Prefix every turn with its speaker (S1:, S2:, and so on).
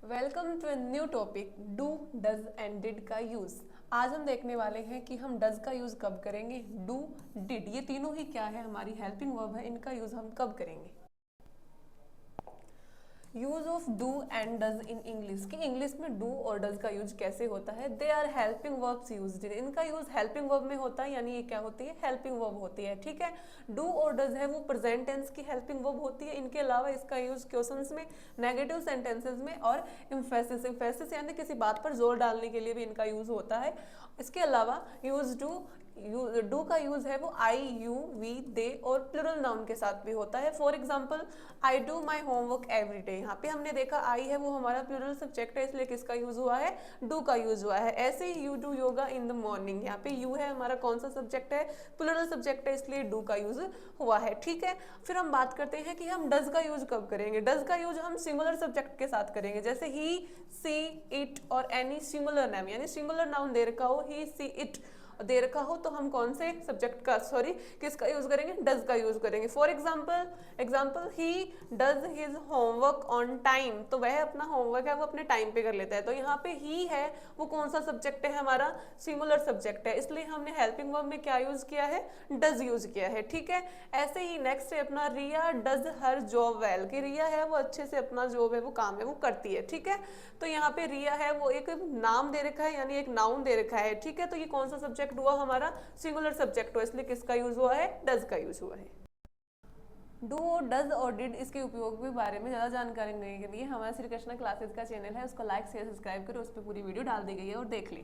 S1: Welcome to a new topic do does and did का use. आज हम देखने वाले हैं कि हम डज का यूज कब करेंगे, डू डिड ये तीनों ही क्या है, हमारी हेल्पिंग वर्ब है, इनका यूज हम कब करेंगे। Use of do and does in English कि इंग्लिश में डू और डज का यूज कैसे होता है। They are helping verbs used, इनका यूज हेल्पिंग वर्ब में होता है, यानी ये क्या होती है, हेल्पिंग वर्ब होती है। ठीक है, डू और डज है वो प्रेजेंट टेंस की हेल्पिंग वर्ब होती है। इनके अलावा इसका यूज क्वेश्चंस में, नेगेटिव सेंटेंसेस में और इम्फेसिस यानी किसी बात पर जोर डालने के लिए भी इनका यूज होता है। इसके अलावा यूज डू का यूज है वो आई, यू, वी, दे और प्लूरल नाउन के साथ भी होता है। For example I do my homework every day, यहाँ पे हमने देखा आई है वो हमारा प्लूरल सब्जेक्ट है, इसलिए किसका यूज हुआ है, डू का यूज हुआ है। ऐसे ही you do yoga in the morning, यहाँ पे यू है हमारा कौन सा सब्जेक्ट है, प्लूरल सब्जेक्ट है, इसलिए डू का यूज हुआ है। ठीक है, फिर हम बात करते हैं कि हम डज का यूज कब करेंगे। डज का यूज हम सिंगुलर सब्जेक्ट के साथ करेंगे, जैसे ही, सी, इट और एनी सिंगुलर नाउन, यानी सिंगुलर नाउन दे रखा हो, ही, सी, इट दे रखा हो, तो हम कौन से सब्जेक्ट का, सॉरी किसका यूज करेंगे, डज का यूज करेंगे। For example he does his homework on time, तो वह अपना होमवर्क है वो अपने टाइम पे कर लेता है। तो यहाँ पे ही है वो कौन सा सब्जेक्ट है, हमारा सिंगुलर सब्जेक्ट है, इसलिए हमने हेल्पिंग वर्ब में क्या यूज किया है, डज यूज किया है। ठीक है, ऐसे ही नेक्स्ट है अपना रिया डज हर जॉब वेल, कि रिया है वो अच्छे से अपना जॉब है वो काम है वो करती है। ठीक है, तो यहाँ पे रिया है वो एक नाम दे रखा है, यानी एक नाउन दे रखा है। ठीक है, तो ये कौन सा सब्जेक्ट हुआ, हमारा सिंगुलर सब्जेक्ट हुआ, इसलिए किसका यूज हुआ है, डज का यूज हुआ है। डू और डज और डिड इसके उपयोग के बारे में ज़्यादा जानकारी लेने के लिए हमारे श्री कृष्णा क्लासेस का चैनल है, उसको लाइक शेयर सब्सक्राइब करो, उस पर पूरी वीडियो डाल दी गई है और देख लें।